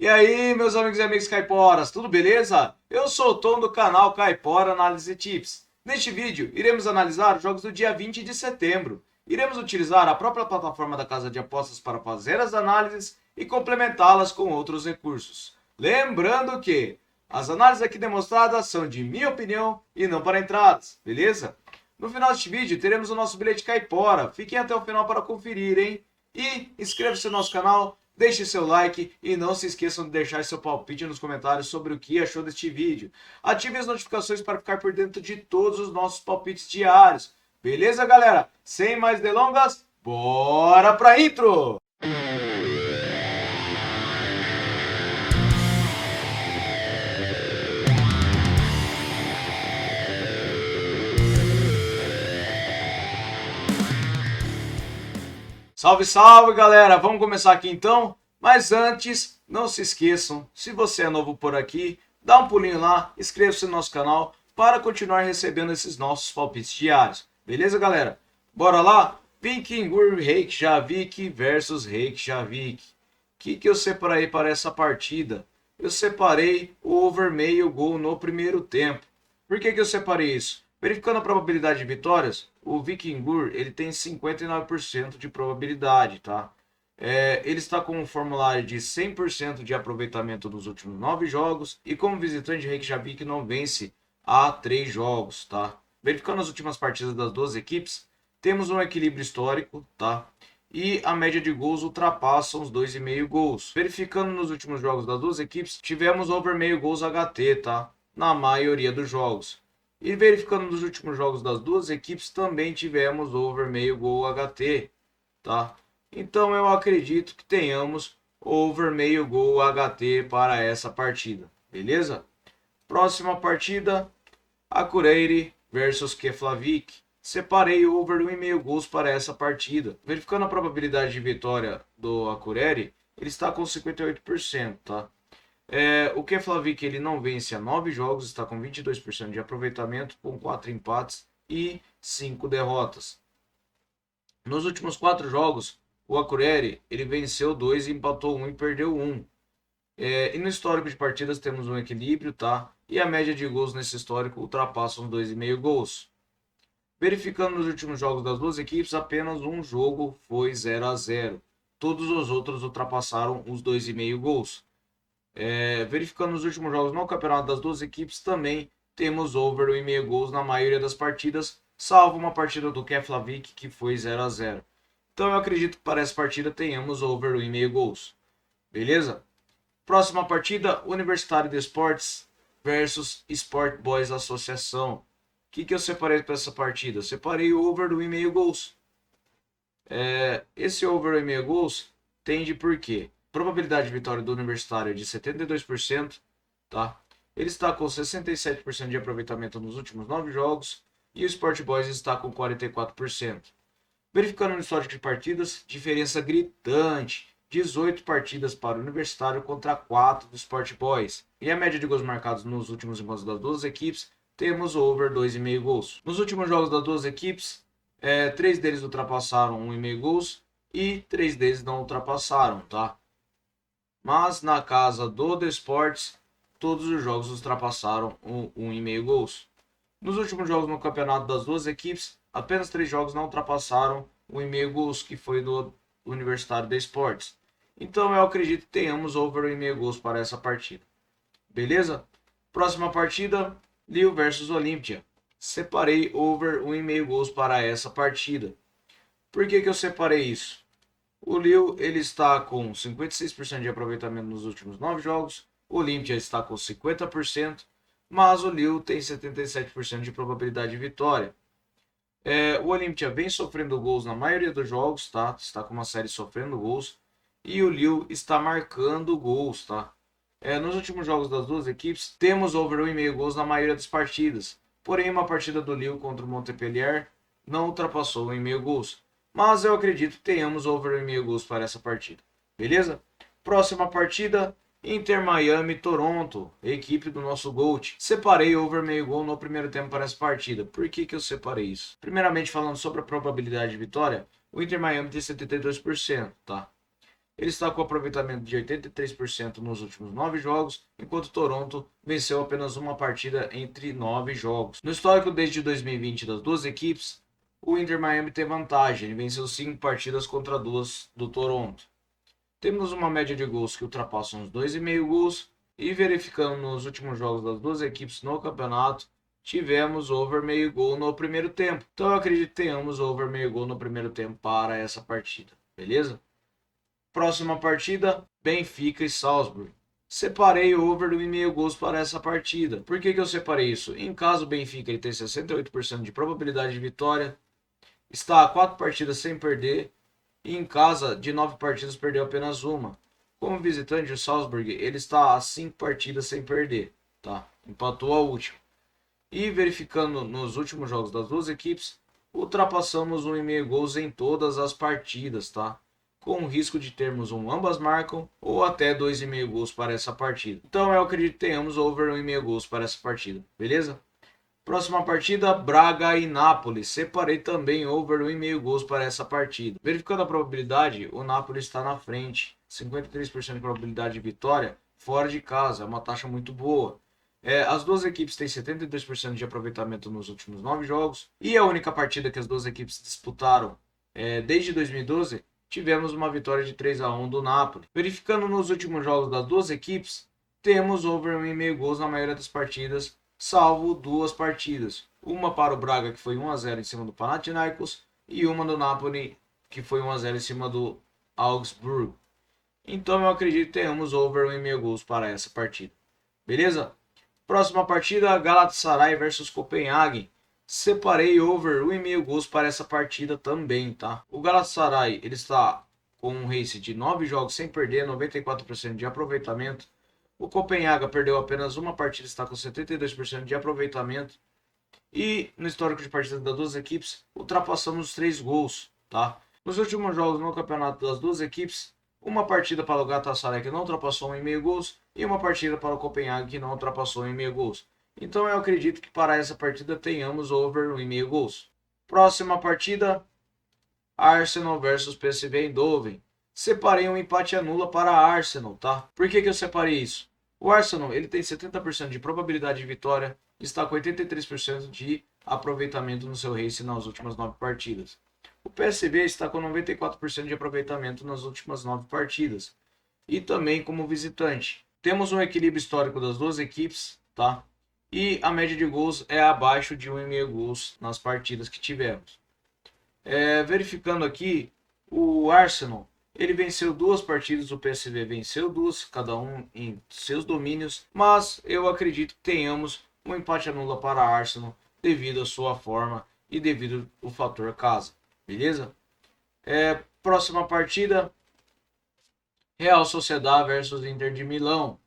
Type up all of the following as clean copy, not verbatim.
E aí, meus amigos e amigas caiporas, tudo beleza? Eu sou o Tom do canal Caipora Análise Tips. Neste vídeo, iremos analisar os jogos do dia 20 de setembro. Iremos utilizar a própria plataforma da casa de apostas para fazer as análises e complementá-las com outros recursos. Lembrando que as análises aqui demonstradas são de minha opinião e não para entradas, beleza? No final deste vídeo, teremos o nosso bilhete caipora. Fiquem até o final para conferir, hein? E inscreva-se no nosso canal. Deixe seu like e não se esqueçam de deixar seu palpite nos comentários sobre o que achou deste vídeo. Ative as notificações para ficar por dentro de todos os nossos palpites diários. Beleza, galera? Sem mais delongas, bora pra intro! Salve, salve, galera! Vamos começar aqui então? Mas antes, não se esqueçam, se você é novo por aqui, dá um pulinho lá, inscreva-se no nosso canal para continuar recebendo esses nossos palpites diários. Beleza, galera? Bora lá? Vikingur Reykjavik versus Reykjavik. O que eu separei para essa partida? Eu separei o over meio gol no primeiro tempo. Por que eu separei isso? Verificando a probabilidade de vitórias, o Vikingur ele tem 59% de probabilidade, tá? Ele está com um formulário de 100% de aproveitamento nos últimos 9 jogos e como visitante Reykjavik não vence há 3 jogos, tá? Verificando as últimas partidas das duas equipes, temos um equilíbrio histórico, tá? E a média de gols ultrapassa os 2,5 gols. Verificando nos últimos jogos das duas equipes, tivemos over meio gols HT, tá? Na maioria dos jogos. E verificando nos últimos jogos das duas equipes, também tivemos over meio gol HT, tá? Então eu acredito que tenhamos over meio gol HT para essa partida, beleza? Próxima partida, Akureyri versus Keflavik. Separei o over 1,5 gols para essa partida. Verificando a probabilidade de vitória do Akureyri, ele está com 58%, tá? O Keflavik ele não vence há 9 jogos, está com 22% de aproveitamento, com 4 empates e 5 derrotas. Nos últimos 4 jogos, o Akureyri ele venceu 2, empatou 1 e perdeu 1. E no histórico de partidas temos um equilíbrio, tá? E a média de gols nesse histórico ultrapassa os 2,5 gols. Verificando nos últimos jogos das duas equipes, apenas um jogo foi 0-0. Todos os outros ultrapassaram os 2,5 gols. Verificando os últimos jogos no campeonato das duas equipes, também temos over 1,5 gols na maioria das partidas, salvo uma partida do Keflavik que foi 0-0. Então eu acredito que para essa partida tenhamos over 1,5 gols. Beleza? Próxima partida, Universitário de Esportes versus Sport Boys Associação. O que eu separei para essa partida? Eu separei o over do 1,5 gols. Esse over 1,5 gols tende por quê? Probabilidade de vitória do Universitário é de 72%, tá? Ele está com 67% de aproveitamento nos últimos 9 jogos e o Sport Boys está com 44%. Verificando no histórico de partidas, diferença gritante, 18 partidas para o Universitário contra 4 do Sport Boys. E a média de gols marcados nos últimos encontros das duas equipes, temos over 2,5 gols. Nos últimos jogos das duas equipes, 3 deles ultrapassaram 1,5 gols e 3 deles não ultrapassaram, tá? Mas na casa do The Sports, todos os jogos ultrapassaram 1,5 gols. Nos últimos jogos no campeonato das duas equipes, apenas 3 jogos não ultrapassaram 1,5 gols, que foi do Universitário de Esportes. Então eu acredito que tenhamos over 1,5 gols para essa partida. Beleza? Próxima partida, Lille versus Olimpia. Separei over 1,5 gols para essa partida. Por que eu separei isso? O Lille ele está com 56% de aproveitamento nos últimos 9 jogos. O Olimpia está com 50%. Mas o Lille tem 77% de probabilidade de vitória. O Olimpia vem sofrendo gols na maioria dos jogos, tá? Está com uma série sofrendo gols. E o Lille está marcando gols, tá? Nos últimos jogos das duas equipes, temos over 1,5 gols na maioria das partidas. Porém, uma partida do Lille contra o Montpellier não ultrapassou 1,5 gols. Mas eu acredito que tenhamos over 1,5 gols para essa partida. Beleza? Próxima partida, Inter Miami Toronto, equipe do nosso GOAT. Separei over meio gol no primeiro tempo para essa partida. Por que eu separei isso? Primeiramente, falando sobre a probabilidade de vitória, o Inter Miami tem 72%, tá? ele está com aproveitamento de 83% nos últimos 9 jogos, enquanto o Toronto venceu apenas uma partida entre 9 jogos. No histórico desde 2020 das duas equipes, o Inter Miami tem vantagem, ele venceu 5 partidas contra 2 do Toronto. Temos uma média de gols que ultrapassam os 2,5 gols, e verificando nos últimos jogos das duas equipes no campeonato, tivemos over meio gol no primeiro tempo. Então eu acredito que tenhamos over meio gol no primeiro tempo para essa partida, beleza? Próxima partida, Benfica e Salzburg. Separei o over do 1,5 gols para essa partida. Por que eu separei isso? Em caso o Benfica ele tem 68% de probabilidade de vitória, está a 4 partidas sem perder, e em casa de 9 partidas perdeu apenas uma. Como visitante, o Salzburg ele está a 5 partidas sem perder, tá? Empatou a última. E verificando nos últimos jogos das duas equipes, ultrapassamos 1,5 gols em todas as partidas, tá? Com o risco de termos um ambas marcam ou até 2,5 gols para essa partida. Então eu acredito que tenhamos over 1,5 gols para essa partida, beleza? Próxima partida, Braga e Nápoles. Separei também over 1,5 gols para essa partida. Verificando a probabilidade, o Nápoles está na frente. 53% de probabilidade de vitória fora de casa, é uma taxa muito boa. As duas equipes têm 72% de aproveitamento nos últimos 9 jogos. E a única partida que as duas equipes disputaram desde 2012, tivemos uma vitória de 3-1 do Napoli. Verificando nos últimos jogos das duas equipes, temos over 1,5 gols na maioria das partidas, salvo 2 partidas. Uma para o Braga, que foi 1-0 em cima do Panathinaikos, e uma do Napoli, que foi 1-0 em cima do Augsburg. Então eu acredito que tenhamos over 1,5 gols para essa partida. Beleza? Próxima partida, Galatasaray versus Copenhagen. Separei over 1,5 gols para essa partida também, tá? O Galatasaray ele está com um race de 9 jogos sem perder, 94% de aproveitamento. O Copenhaga perdeu apenas uma partida, está com 72% de aproveitamento. E no histórico de partidas das duas equipes, ultrapassamos os 3 gols, tá? Nos últimos jogos no campeonato das duas equipes, uma partida para o Galatasaray que não ultrapassou 1,5 gols e uma partida para o Copenhague que não ultrapassou 1,5 gols. Então eu acredito que para essa partida tenhamos over 1,5 gols. Próxima partida, Arsenal versus PSV Eindhoven. Separei um empate anula para Arsenal, tá? Por que eu separei isso? O Arsenal ele tem 70% de probabilidade de vitória, está com 83% de aproveitamento no seu race nas últimas 9 partidas. O PSV está com 94% de aproveitamento nas últimas 9 partidas. E também como visitante. Temos um equilíbrio histórico das duas equipes, tá? E a média de gols é abaixo de 1,5 gols nas partidas que tivemos. Verificando aqui, o Arsenal ele venceu 2 partidas, o PSV venceu 2, cada um em seus domínios, mas eu acredito que tenhamos um empate anula para Arsenal devido à sua forma e devido ao fator casa, beleza? Próxima partida, Real Sociedad versus Inter de Milão.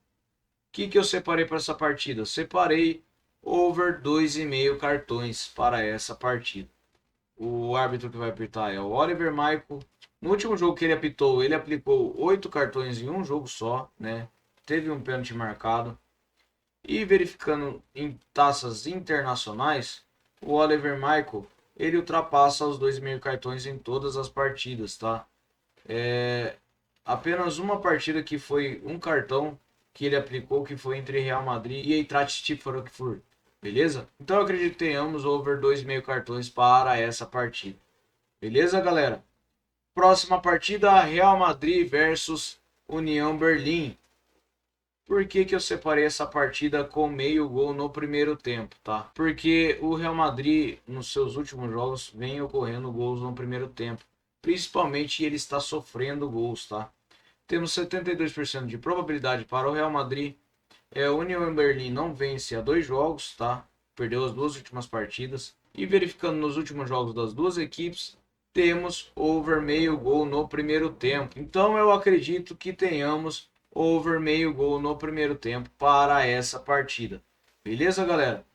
O que eu separei para essa partida? Eu separei over 2,5 cartões para essa partida. O árbitro que vai apitar é o Oliver Michael. No último jogo que ele apitou, ele aplicou 8 cartões em um jogo só, né? Teve um pênalti marcado. E verificando em taças internacionais, o Oliver Michael, ele ultrapassa os 2,5 cartões em todas as partidas, tá? Apenas uma partida que foi um cartão que ele aplicou, que foi entre Real Madrid e Eintracht Frankfurt. Beleza? Então eu acredito que tenhamos over 2,5 cartões para essa partida. Beleza, galera? Próxima partida, Real Madrid versus União Berlim. Por que eu separei essa partida com meio gol no primeiro tempo, tá? Porque o Real Madrid, nos seus últimos jogos, vem ocorrendo gols no primeiro tempo. Principalmente ele está sofrendo gols, tá? Temos 72% de probabilidade para o Real Madrid. O União Berlim não vence há 2 jogos, tá? Perdeu as 2 últimas partidas. E verificando nos últimos jogos das duas equipes, temos over meio gol no primeiro tempo. Então eu acredito que tenhamos over meio gol no primeiro tempo para essa partida. Beleza, galera?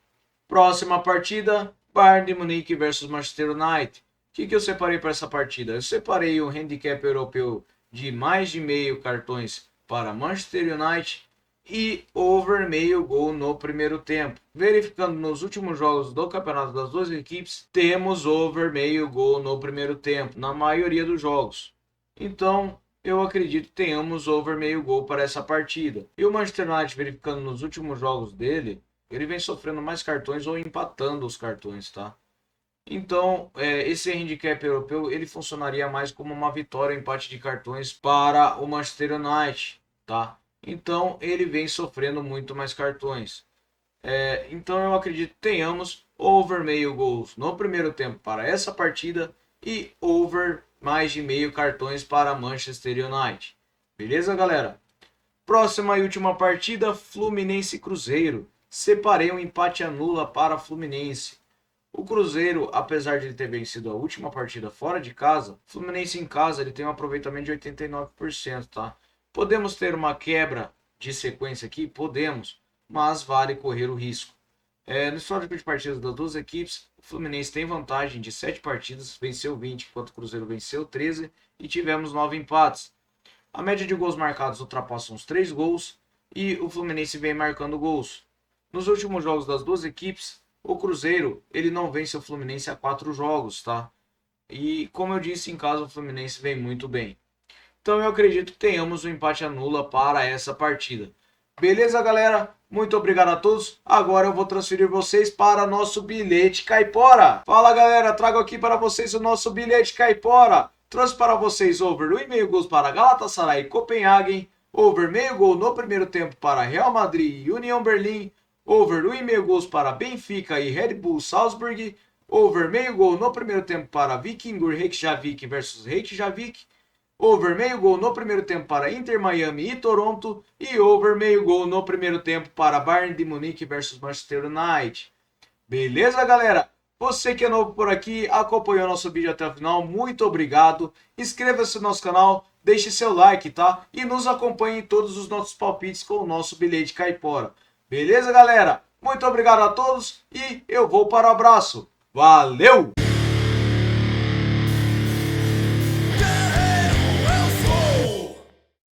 Próxima partida, Bayern de Munique versus Manchester United. O que eu separei para essa partida? Eu separei o handicap europeu de mais de meio cartões para Manchester United e over meio gol no primeiro tempo. Verificando nos últimos jogos do campeonato das duas equipes, temos over meio gol no primeiro tempo, na maioria dos jogos. Então, eu acredito que tenhamos over meio gol para essa partida. E o Manchester United, verificando nos últimos jogos dele, ele vem sofrendo mais cartões ou empatando os cartões, tá? Então, esse handicap europeu, ele funcionaria mais como uma vitória ou empate de cartões para o Manchester United, tá? Então, ele vem sofrendo muito mais cartões. Então, eu acredito que tenhamos over meio gols no primeiro tempo para essa partida e over mais de meio cartões para Manchester United. Beleza, galera? Próxima e última partida, Fluminense e Cruzeiro. Separei um empate anula para Fluminense. O Cruzeiro, apesar de ele ter vencido a última partida fora de casa, Fluminense em casa ele tem um aproveitamento de 89%, tá? Podemos ter uma quebra de sequência aqui? Podemos, mas vale correr o risco. No histórico de partidas das duas equipes, o Fluminense tem vantagem de 7 partidas, venceu 20, enquanto o Cruzeiro venceu 13 e tivemos 9 empates. A média de gols marcados ultrapassa os 3 gols e o Fluminense vem marcando gols. Nos últimos jogos das duas equipes, o Cruzeiro ele não vence o Fluminense há 4 jogos, tá? E como eu disse, em casa o Fluminense vem muito bem. Então eu acredito que tenhamos um empate anula para essa partida. Beleza, galera? Muito obrigado a todos. Agora eu vou transferir vocês para nosso bilhete caipora. Fala, galera, trago aqui para vocês o nosso bilhete caipora. Trouxe para vocês over 1,5 gols para Galatasaray e Copenhagen, over meio gol no primeiro tempo para Real Madrid e União Berlim, over 1,5 gols para Benfica e Red Bull Salzburg, over meio gol no primeiro tempo para Vikingur Reykjavik versus Reykjavik, over meio gol no primeiro tempo para Inter Miami e Toronto e over meio gol no primeiro tempo para Bayern de Munique versus Manchester United. Beleza, galera? Você que é novo por aqui, acompanhou nosso vídeo até o final, muito obrigado. Inscreva-se no nosso canal, deixe seu like, tá? E nos acompanhe em todos os nossos palpites com o nosso bilhete caipora. Beleza, galera? Muito obrigado a todos e eu vou para o abraço. Valeu!